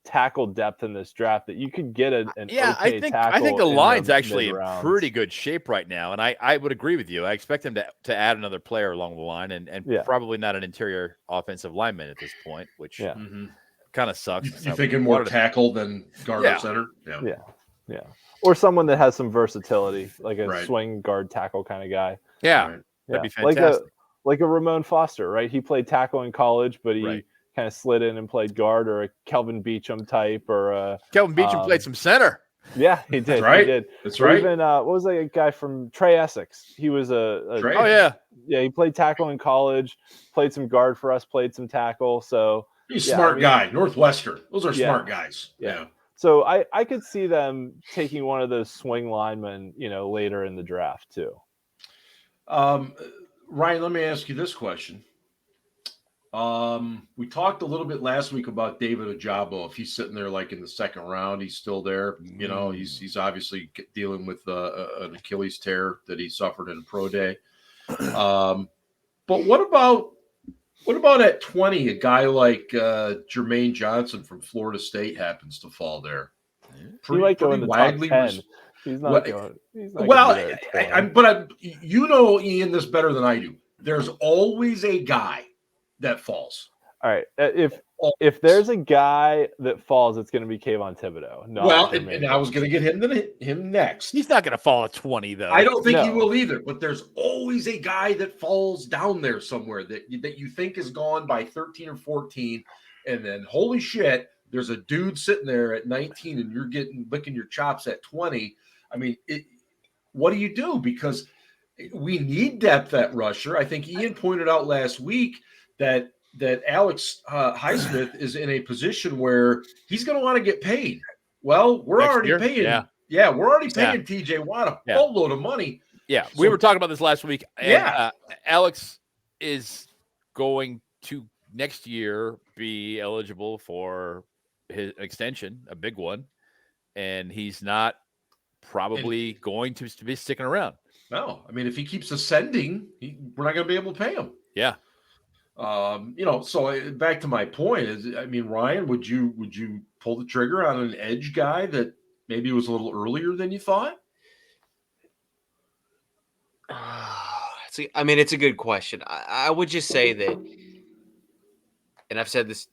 tackle depth in this draft that you could get an okay tackle. I think the line's actually in mid-rounds. pretty good shape right now, and I would agree with you. I expect them to add another player along the line, and probably not an interior offensive lineman at this point, which kind of sucks. You thinking more tackle than guard or center? Yeah. Or someone that has some versatility, like a swing guard tackle kind of guy. Yeah, that'd be fantastic. Like a Ramon Foster, right? He played tackle in college, but he kind of slid in and played guard, or a Kelvin Beachum type, or Kelvin Beachum played some center. Yeah, he did. That's right. He did. That's right. Even what was that guy from Trey Essex? He was Trey? Oh yeah. Yeah, he played tackle in college, played some guard for us, played some tackle. So he's a smart guy. Northwestern. Those are smart guys. Yeah. So I could see them taking one of those swing linemen, later in the draft too. Ryan, let me ask you this question. We talked a little bit last week about David Ojabo. If he's sitting there like in the second round, he's still there. He's obviously dealing with an Achilles tear that he suffered in a pro day. But what about at 20, a guy like Jermaine Johnson from Florida State happens to fall there? He might go in the top 10. He's not going. Ian, this better than I do. There's always a guy that falls. All right. If there's a guy that falls, it's going to be Kayvon Thibodeau. And I was going to get him next. He's not going to fall at 20, though. I don't think he will either. But there's always a guy that falls down there somewhere that you think is gone by 13 or 14, and then holy shit, there's a dude sitting there at 19, and you're licking your chops at 20. I mean, what do you do? Because we need depth at rusher. I think Ian pointed out last week that Alex Highsmith is in a position where he's going to want to get paid. Well, we're already paying. Yeah, we're already paying TJ Watt a boatload of money. Yeah, we were talking about this last week. And, Alex is going to next year be eligible for his extension, a big one, and he's not probably going to be sticking around. No, I mean, if he keeps ascending, we're not going to be able to pay him. Yeah. So back to my point is, I mean, Ryan, would you pull the trigger on an edge guy that maybe was a little earlier than you thought? It's a good question. I would just say that, and I've said this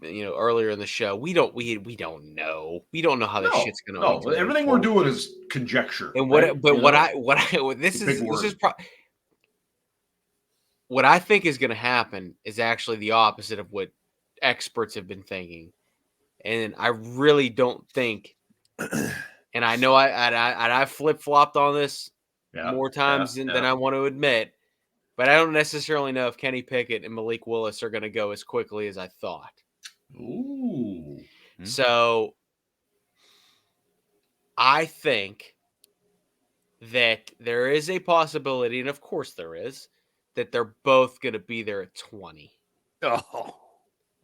earlier in the show, we don't know. We don't know how this shit's going to. No, everything we're doing is conjecture. And what I think is going to happen is actually the opposite of what experts have been thinking, and I really don't think. And I know I flip flopped on this more times than I want to admit. But I don't necessarily know if Kenny Pickett and Malik Willis are going to go as quickly as I thought. Ooh. So I think that there is a possibility, and of course there is, that they're both going to be there at 20. Oh,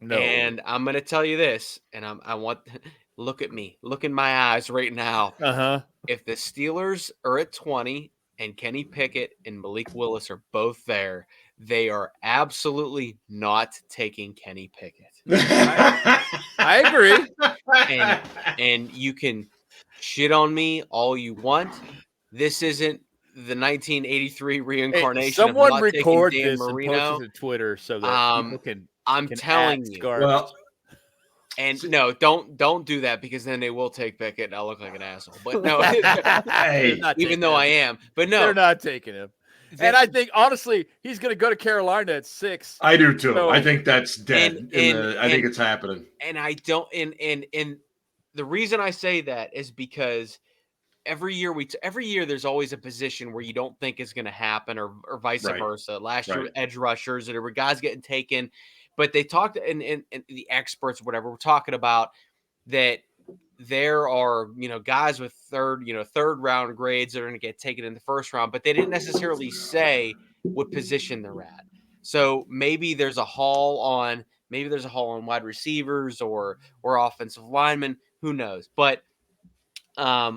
no. And I'm going to tell you this, and I want look at me. Look in my eyes right now. Uh-huh. If the Steelers are at 20, and Kenny Pickett and Malik Willis are both there, they are absolutely not taking Kenny Pickett. I agree. And you can shit on me all you want. This isn't the 1983 reincarnation. Someone of not record taking Dan this Marino. and post it to Twitter so that people can. I'm telling you. Well, and no, don't do that, because then they will take Pickett and I'll look like an asshole. But no, even though I am. But no. They're not taking him. And I think, honestly, he's going to go to Carolina at 6. I do too. So, I think that's dead. I think it's happening. And I don't. And the reason I say that is because every year there's always a position where you don't think is going to happen, or vice versa. Last year, edge rushers, there were guys getting taken. But they talked, and the experts, whatever, were talking about that there are, guys with third round grades that are going to get taken in the first round, but they didn't necessarily say what position they're at. So maybe there's a haul on wide receivers or offensive linemen. Who knows? But at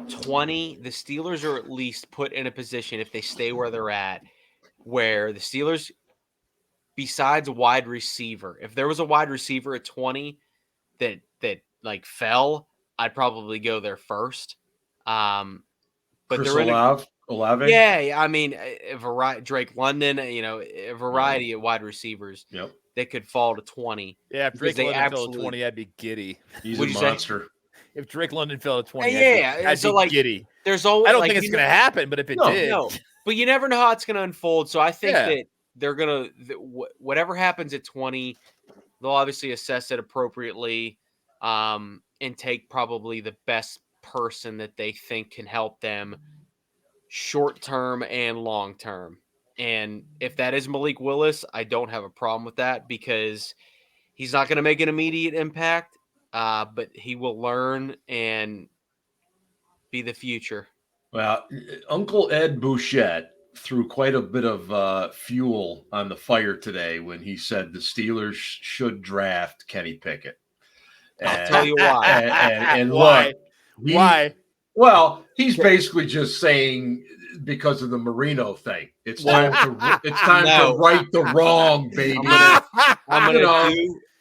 20, the Steelers are at least put in a position, if they stay where they're at, where the Steelers, besides wide receiver, if there was a wide receiver at 20 that like fell, I'd probably go there first. But Chris they're in Olave. Yeah, I mean, Drake London, a variety of wide receivers that could fall to 20. Yeah, if Drake London fell to 20, I'd be giddy. He's a monster. If Drake London fell to 20, I'd be giddy. There's always, I don't think it's going to happen, but if it did. No, but you never know how it's going to unfold. So I think that they're going to, whatever happens at 20, they'll obviously assess it appropriately and take probably the best person that they think can help them short term and long term. And if that is Malik Willis, I don't have a problem with that because he's not going to make an immediate impact, but he will learn and be the future. Well, Uncle Ed Bouchette threw quite a bit of fuel on the fire today when he said the Steelers should draft Kenny Pickett. I'll tell you why. And why? Why? Well, he's basically just saying because of the Marino thing. It's time to right the wrong, baby.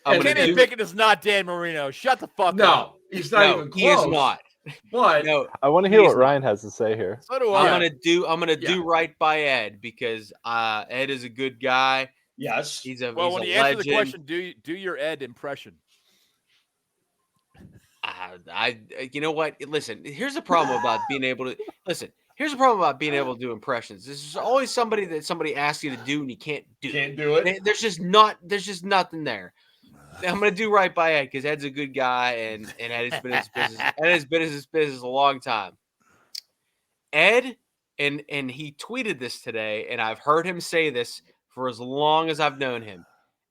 Kenny Pickett is not Dan Marino. Shut the fuck up. No, he's not even close. He is not. But I want to hear what Ryan has to say here. So do I. I'm gonna do right by Ed because Ed is a good guy. Yes. When you answer the question, do your Ed impression. You know what? Listen, here's the problem about being able to Here's the problem about being able to do impressions. There's always somebody that somebody asks you to do and you can't do. Can't do it. There's just nothing there. I'm gonna do right by Ed because Ed's a good guy and Ed has been in his business. Ed has been in his business a long time. Ed and he tweeted this today, and I've heard him say this for as long as I've known him.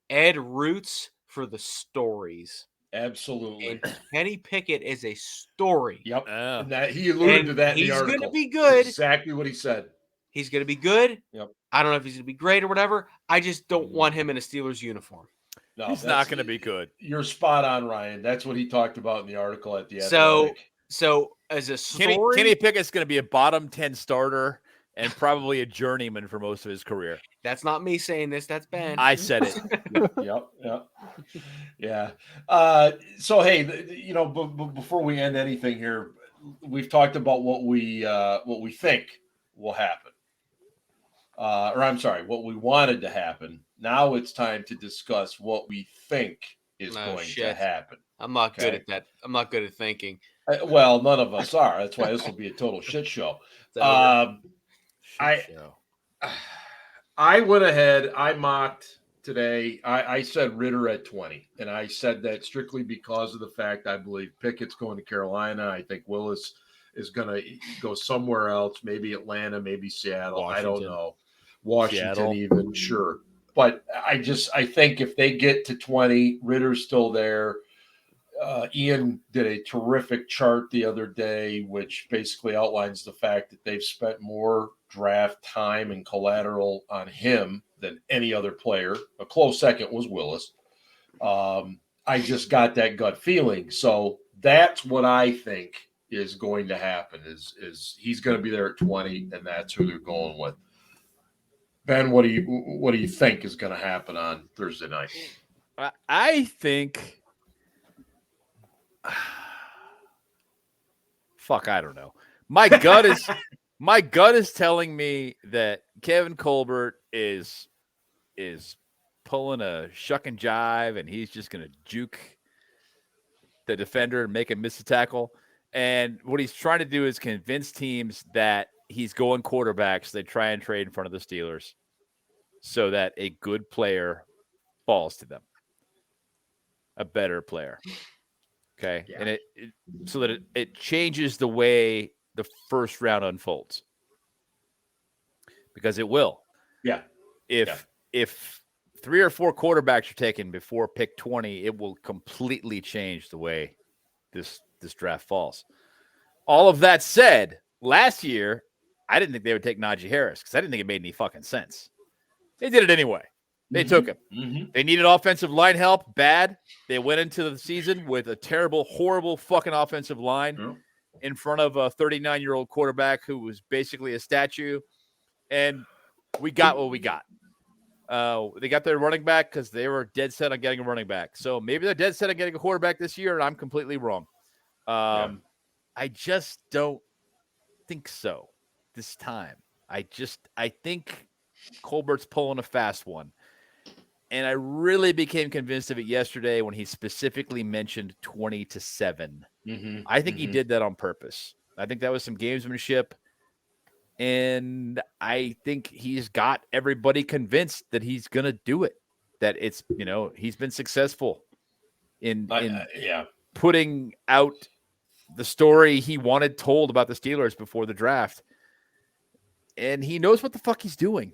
Ed roots for the stories. Absolutely. And Kenny Pickett is a story. Yep. And that he alluded to that in the article. He's going to be good. That's exactly what he said. He's going to be good. Yep. I don't know if he's going to be great or whatever. I just don't want him in a Steelers uniform. No, he's not going to be good. You're spot on, Ryan. That's what he talked about in the article at the Athletic. So as a story, Kenny Pickett's going to be a bottom 10 starter and probably a journeyman for most of his career. That's not me saying this. That's Ben. I said it. Yep. Yeah. So, hey, before we end anything here, we've talked about what we think will happen. What we wanted to happen. Now it's time to discuss what we think is going to happen. I'm not good at that. I'm not good at thinking. Well, none of us are. That's why this will be a total shit show. I went ahead. I mocked today. I said Ritter at 20, and I said that strictly because of the fact I believe Pickett's going to Carolina. I think Willis is going to go somewhere else, maybe Atlanta, maybe Seattle. I don't know. Washington, Seattle. Even, sure. But I think if they get to 20, Ritter's still there. Ian did a terrific chart the other day, which basically outlines the fact that they've spent more draft time and collateral on him than any other player. A close second was Willis. I just got that gut feeling. So that's what I think is going to happen is he's going to be there at 20, and that's who they're going with. Ben, what do you think is going to happen on Thursday night? I think I don't know. My gut is telling me that Kevin Colbert is pulling a shuck and jive, and he's just going to juke the defender and make him miss a tackle. And what he's trying to do is convince teams that he's going quarterbacks. They try and trade in front of the Steelers so that a good player falls to them, a better player. Okay. Yeah. And so that it changes the way the first round unfolds, because it will. Yeah. If 3 or 4 quarterbacks are taken before pick 20, it will completely change the way this draft falls. All of that said, last year, I didn't think they would take Najee Harris because I didn't think it made any fucking sense. They did it anyway. They took him. They needed offensive line help bad. They went into the season with a terrible, horrible fucking offensive line in front of a 39-year-old quarterback who was basically a statue. And we got what we got. They got their running back because they were dead set on getting a running back. So maybe they're dead set on getting a quarterback this year, and I'm completely wrong. I just don't think so this time. I think Colbert's pulling a fast one. And I really became convinced of it yesterday when he specifically mentioned 20-7. I think he did that on purpose. I think that was some gamesmanship. And I think he's got everybody convinced that he's going to do it, that it's, he's been successful in putting out the story he wanted told about the Steelers before the draft. And he knows what the fuck he's doing.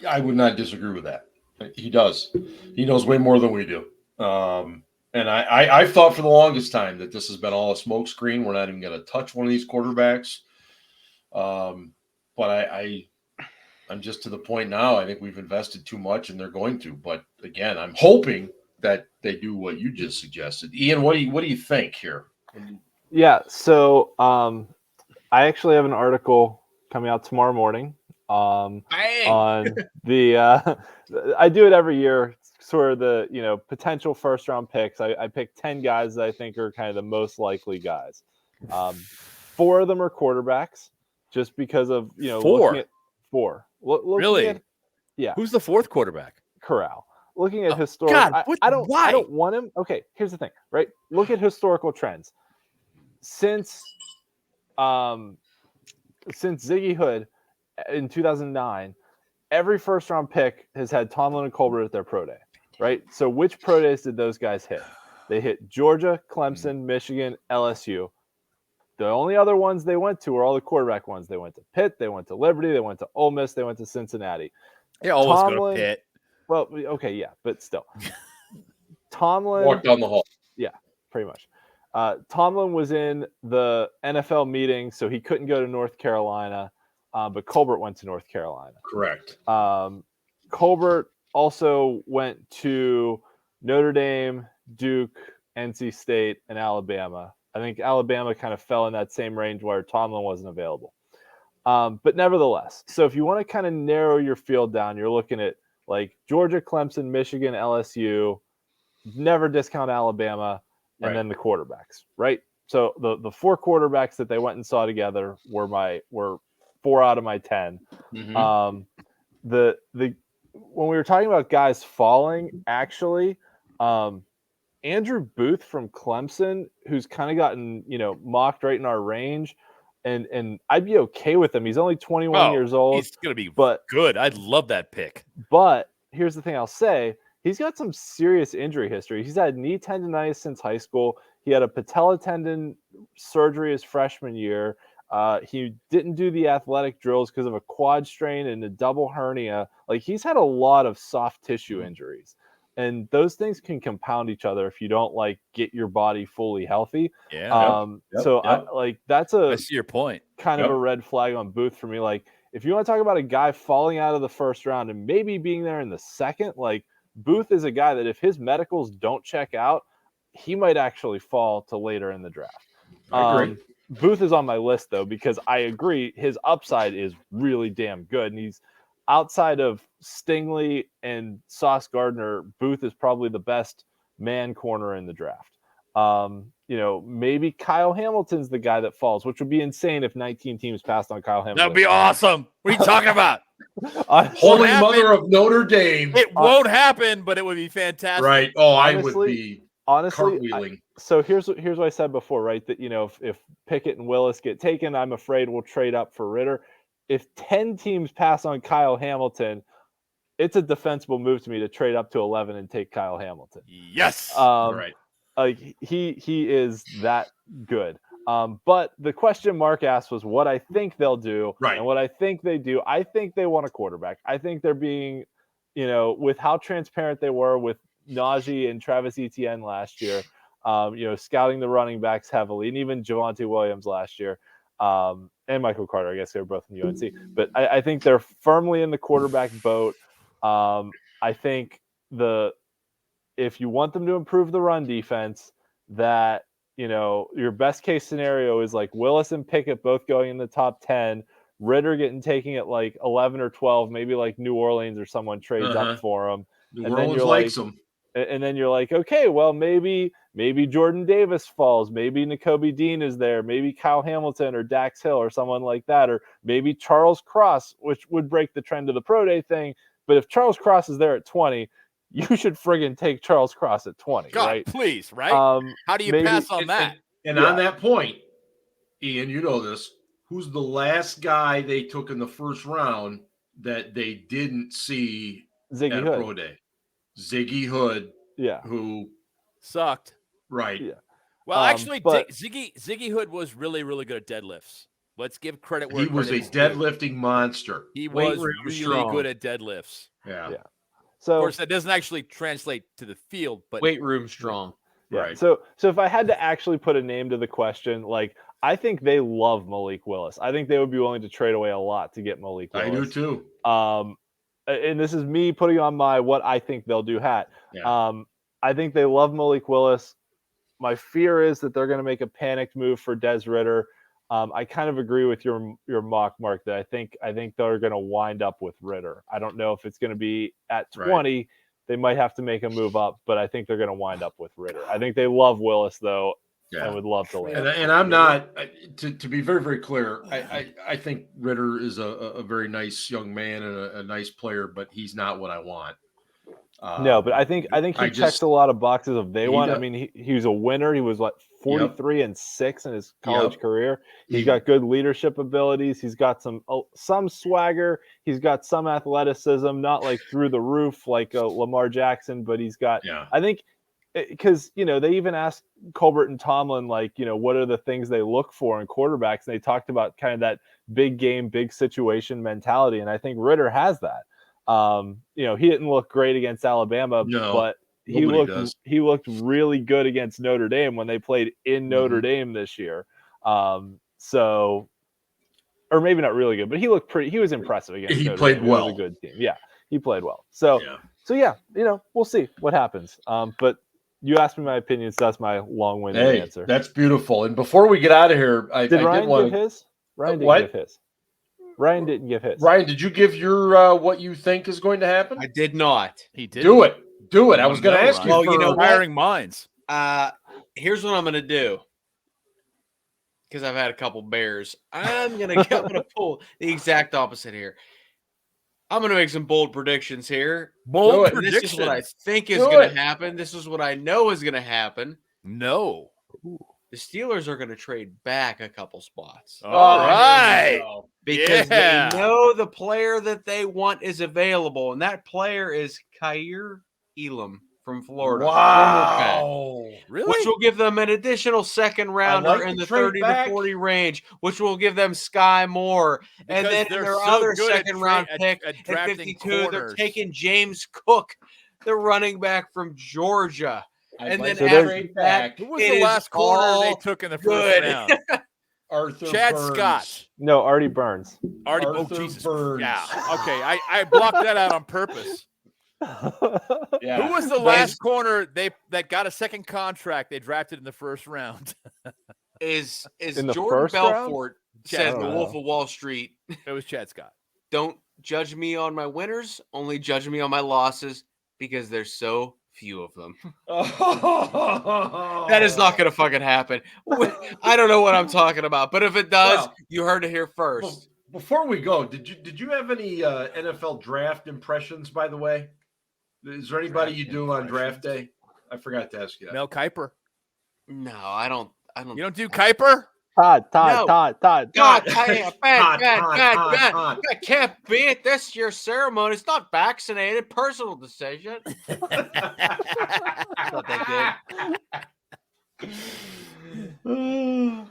I would not disagree with that. He does. He knows way more than we do. And I've thought for the longest time that this has been all a smokescreen. We're not even going to touch one of these quarterbacks. But I'm just to the point now. I think we've invested too much, and they're going to. But again, I'm hoping that they do what you just suggested. Ian, what do you think here? Yeah. So I actually have an article coming out tomorrow morning. On the I do it every year, sort of the potential first round picks. I pick 10 guys that I think are kind of the most likely guys. 4 of them are quarterbacks, just because of 4. looking at 4. Really? Yeah. Who's the 4th quarterback? Corral. Looking at historical, God, I don't why? I don't want him. Okay, here's the thing, right? Look at historical trends. Since Ziggy Hood in 2009, every first round pick has had Tomlin and Colbert at their pro day, right? So which pro days did those guys hit? They hit Georgia, Clemson, Michigan, LSU. The only other ones they went to were all the quarterback ones. They went to Pitt, they went to Liberty, they went to Ole Miss, they went to Cincinnati. They always go to Pitt. Well, okay, yeah, but still. Tomlin walk down the hall. Yeah, pretty much. Tomlin was in the NFL meeting, so he couldn't go to North Carolina, but Colbert went to North Carolina. Correct. Colbert also went to Notre Dame, Duke, NC State, and Alabama. I think Alabama kind of fell in that same range where Tomlin wasn't available. But nevertheless, so if you want to kind of narrow your field down, you're looking at like Georgia, Clemson, Michigan, LSU, never discount Alabama, and then the quarterbacks, right? So the 4 quarterbacks that they went and saw together were 4 out of my 10. When we were talking about guys falling, actually, Andrew Booth from Clemson, who's kind of gotten mocked right in our range, and I'd be okay with him. He's only 21 years old. He's gonna be good. I'd love that pick. But here's the thing I'll say. He's got some serious injury history. He's had knee tendonitis since high school. He had a patella tendon surgery his freshman year. He didn't do the athletic drills because of a quad strain and a double hernia. Like, he's had a lot of soft tissue injuries. And those things can compound each other if you don't get your body fully healthy. Yeah. That's I see your point. Kind of a red flag on Booth for me. Like, if you want to talk about a guy falling out of the first round and maybe being there in the second, Booth is a guy that if his medicals don't check out, he might actually fall to later in the draft. I agree. Booth is on my list, though, because I agree his upside is really damn good. And he's outside of Stingley and Sauce Gardner, Booth is probably the best man corner in the draft. Maybe Kyle Hamilton's the guy that falls, which would be insane if 19 teams passed on Kyle Hamilton. That would be awesome. What are you talking about? Holy Mother of Notre Dame. It won't happen, but it would be fantastic. Right. Oh, I would be honestly cartwheeling. So here's what I said before, right? That if Pickett and Willis get taken, I'm afraid we'll trade up for Ritter. If 10 teams pass on Kyle Hamilton, it's a defensible move to me to trade up to 11 and take Kyle Hamilton. Yes. Right. He is that good. But the question Mark asked was what I think they'll do. Right. And what I think they do, I think they want a quarterback. I think they're being with how transparent they were with Najee and Travis Etienne last year, scouting the running backs heavily, and even Javonte Williams last year, and Michael Carter. I guess they were both in UNC. But I think they're firmly in the quarterback boat. I think if you want them to improve the run defense, that your best case scenario is like Willis and Pickett both going in the top 10, Ritter taking it like 11 or 12, maybe like New Orleans or someone trades up for him. New Orleans likes them. And then you're like, okay, well, maybe Jordan Davis falls. Maybe Nakobe Dean is there. Maybe Kyle Hamilton or Dax Hill or someone like that. Or maybe Charles Cross, which would break the trend of the pro day thing. But if Charles Cross is there at 20, you should friggin' take Charles Cross at 20, God, right? Please, right? How do you pass on that? And on that point, Ian, you know this. Who's the last guy they took in the first round that they didn't see Ziggy at Hood. pro day? Ziggy Hood. Yeah. Who sucked. Right. Yeah. Well, actually, Ziggy Hood was really, really good at deadlifts. Let's give credit where he was a deadlifting monster. He was really good at deadlifts. Yeah. So, of course, that doesn't actually translate to the field, but weight room strong. Yeah. Right. So if I had to actually put a name to the question, like I think they love Malik Willis. I think they would be willing to trade away a lot to get Malik Willis. I do too. And this is me putting on my what I think they'll do hat. Yeah. I think they love Malik Willis. My fear is that they're going to make a panicked move for Des Ritter. I kind of agree with your mock, Mark, that I think they're going to wind up with Ritter. I don't know if it's going to be at 20. Right. They might have to make a move up, but I think they're going to wind up with Ritter. I think they love Willis, though, and would love to land. And I'm not, to be very, very clear, I think Ritter is a very nice young man and a nice player, but he's not what I want. No, but I think he checks a lot of boxes of they want. I mean, he was a winner. He was 43-6 in his college career. He's got good leadership abilities. He's got some swagger. He's got some athleticism, not like through the roof like Lamar Jackson, but he's got. Yeah. I think because they even asked Colbert and Tomlin what are the things they look for in quarterbacks, and they talked about kind of that big game, big situation mentality, and I think Ritter has that. He didn't look great against Alabama, but he looked really good against Notre Dame when they played in Notre Dame this year. Or maybe not really good, but he was impressive against Notre played Dame. Well. He was a good team. Yeah, he played well. So we'll see what happens. But you asked me my opinion, so that's my long-winded answer. That's beautiful. And before we get out of here, did Ryan give his? Ryan didn't give his. Ryan didn't give his. Ryan, did you give your what you think is going to happen? I did not. He did. Do it. I was going to ask you. Well, hiring minds. Here's what I'm going to do. Because I've had a couple bears. I'm going to pull the exact opposite here. I'm going to make some bold predictions here. Bold predictions. This is what I think is going to happen. This is what I know is going to happen. No. Ooh. The Steelers are going to trade back a couple spots. All right. Because they know the player that they want is available, and that player is Kaiir Elam from Florida. Wow. Really? Which will give them an additional second rounder in the 30 to 40 range, which will give them Sky Moore. And then their other second round pick at 52, they're taking James Cook, the running back from Georgia. And then after that, who was the last corner they took in the first round? Chad Burns. Scott. No, Artie Burns. Jesus. Burns. Yeah. Okay. I blocked that out on purpose. Yeah. Who was the last corner that got a second contract they drafted in the first round? Is in the Jordan first Belfort round? said the Wolf of Wall Street. It was Chad Scott. Don't judge me on my winners, only judge me on my losses because there's so few of them. That is not going to fucking happen. I don't know what I'm talking about, but if it does, you heard it here first. Before we go, did you have any NFL draft impressions, by the way? Is there anybody you do on draft day? I forgot to ask you that. Mel Kiper. No, I don't. You don't do Kiper? Todd. God, bad. I can't be it. That's your ceremony. It's not vaccinated. Personal decision. Not that good.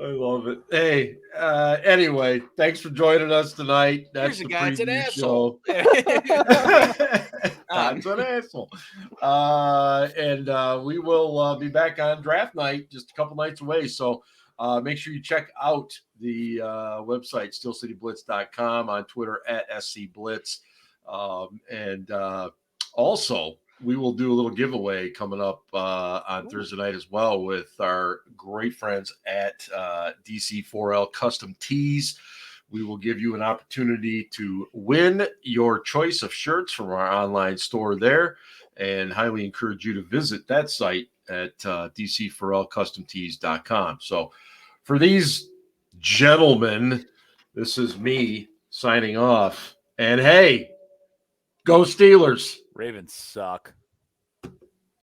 I love it. Hey, anyway, thanks for joining us tonight. That's Here's a the guy that's an preview asshole. show. Todd's an asshole. And we will be back on draft night just a couple nights away. So make sure you check out the website, steelcityblitz.com, on Twitter at SCBlitz. Also, we will do a little giveaway coming up on Thursday night as well with our great friends at DC4L Custom Tees. We will give you an opportunity to win your choice of shirts from our online store there, and highly encourage you to visit that site at DC4LCustomTees.com. So for these gentlemen, this is me signing off. And hey, go Steelers. Ravens suck.